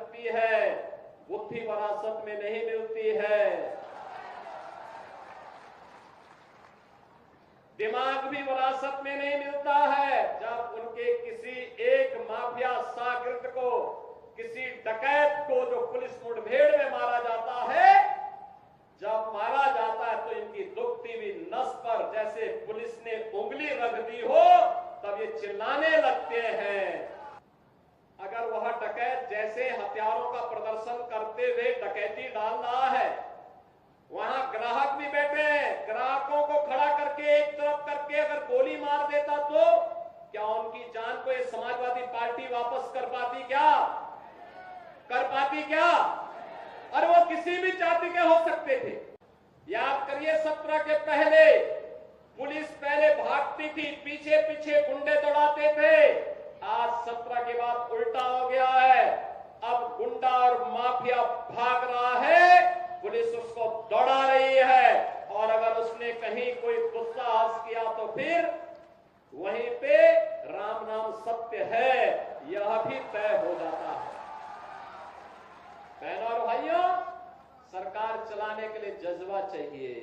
सकती है, बुद्धि विरासत में नहीं मिलती है। दिमाग भी विरासत में नहीं मिलता है। जब उनके किसी एक माफिया शागिर्द को, किसी डकैत को जो पुलिस मुठभेड़ में मारा जाता है, जब मारा जाता है तो इनकी दुखती हुई नस पर जैसे पुलिस ने उंगली रख दी हो, तब ये चिल्लाने लगते हैं। अगर वह डकैत जैसे हथियारों का प्रदर्शन करते हुए डकैती डाल रहा है, वहां ग्राहक भी बैठे हैं, ग्राहकों को खड़ा करके एक तरफ करके अगर गोली मार देता तो क्या उनकी जान को ये समाजवादी पार्टी वापस कर पाती क्या? कर पाती क्या? और वो किसी भी जाति के हो सकते थे। याद करिए 17 के पहले पुलिस पहले भागती थी, पीछे पीछे गुंडे दौड़ाते थे। आज 17 के बाद उल्टा हो गया है। अब गुंडा और माफिया भाग रहा है, पुलिस उसको दौड़ा रही है, और अगर उसने कहीं कोई दुस्साहस किया तो फिर वहीं पे राम नाम सत्य है, यह भी तय हो जाता है। बहनों और भाइयों, सरकार चलाने के लिए जज्बा चाहिए।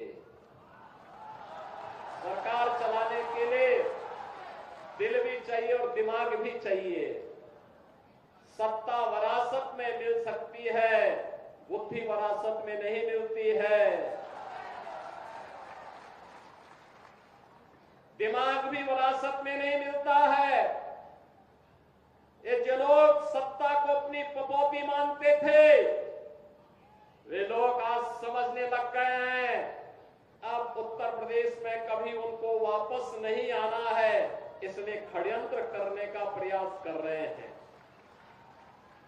सरकार चलाने के लिए दिल भी चाहिए और दिमाग भी चाहिए। सत्ता विरासत में मिल सकती है, बुद्धि विरासत में नहीं मिलती है। दिमाग भी विरासत में नहीं मिलता है। ये जो लोग सत्ता को अपनी पपौती मानते थे, वे लोग आज समझने लग गए हैं अब उत्तर प्रदेश में कभी उनको वापस नहीं आना है, इसलिए षड्यंत्र करने का प्रयास कर रहे हैं,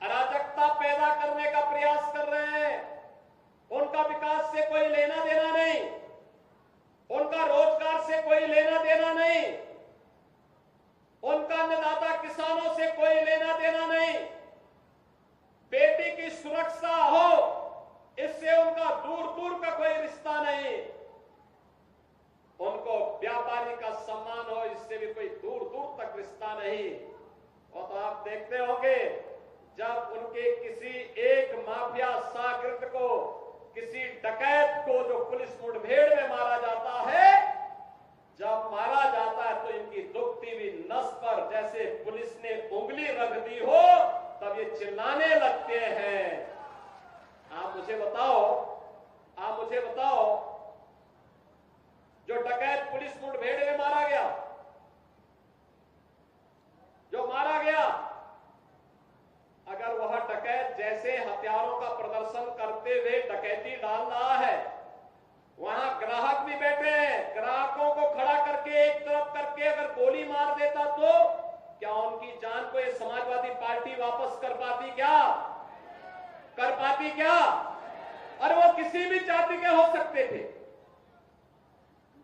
अराजकता पैदा करने का प्रयास कर रहे हैं। उनका विकास से कोई लेना देना नहीं, उनका रोजगार से कोई लेना देना नहीं, उनका अन्नदाता किसानों से कोई लेना देना नहीं। बेटी की सुरक्षा हो, इससे उनका दूर दूर का कोई रिश्ता नहीं। उनको व्यापारी का सम्मान हो, इससे भी कोई दूर दूर तक रिश्ता नहीं। और तो आप देखते होंगे जब उनके किसी एक माफिया शागिर्द को, किसी डकैत को जो पुलिस मुठभेड़ में मारा जाता है, जब मारा जाता है तो इनकी दुखती हुई नस पर जैसे पुलिस ने उंगली रख दी हो, तब ये चिल्लाने लगते हैं। आप मुझे बताओ, जो डकैत पुलिस मुठभेड़ में मारा गया, अगर वह डकैत जैसे हथियारों का प्रदर्शन करते हुए डकैती डाल रहा है, वहां ग्राहक भी बैठे हैं, ग्राहकों को खड़ा करके एक तरफ करके अगर गोली मार देता तो क्या उनकी जान को ये समाजवादी पार्टी वापस कर पाती क्या? कर पाती क्या? और वो किसी भी जाति के हो सकते थे।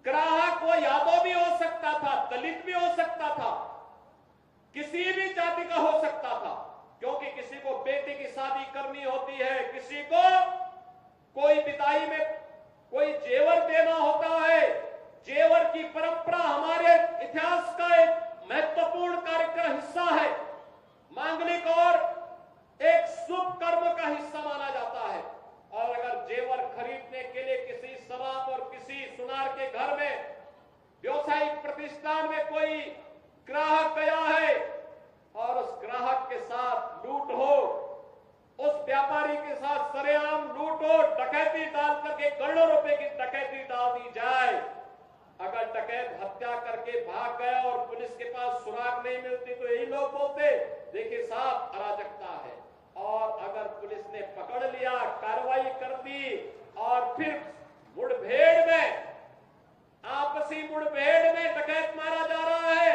ग्राहक वो यादव भी हो सकता था, दलित भी हो सकता था, किसी भी जाति का हो सकता था, क्योंकि किसी को बेटी की शादी करनी होती है, किसी को कोई विदाई में कोई जेवर देना होता है। जेवर की परंपरा हमारे इतिहास का एक महत्वपूर्ण कार्यक्रम हिस्सा है, मांगलिक और एक शुभ कर्म का हिस्सा माना जाता है। और अगर जेवर खरीदने के लिए किसी शराब और किसी सुनार के घर में, व्यवसायिक प्रतिष्ठान में कोई ग्राहक गया है और उस ग्राहक के साथ लूट हो, उस व्यापारी के साथ सरेआम लूट हो, डकैती डाल करके करोड़ों रुपए की डकैती डाल दी जाए, अगर डकैत हत्या करके भाग गया और पुलिस के पास सुराग नहीं मिलती तो यही लोग बोलते देखिए साहब अराजकता है। और अगर पुलिस ने पकड़ लिया, कार्रवाई कर दी और फिर मुठभेड़ में, आपसी मुठभेड़ में डकैत मारा जा रहा है,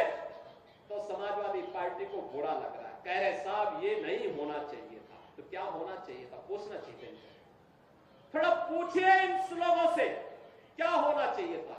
तो समाजवादी पार्टी को बुरा लग रहा है, कह रहे साहब ये नहीं होना चाहिए था। तो क्या होना चाहिए था? पूछना चाहिए। थोड़ा पूछिए इन लोगों से क्या होना चाहिए था।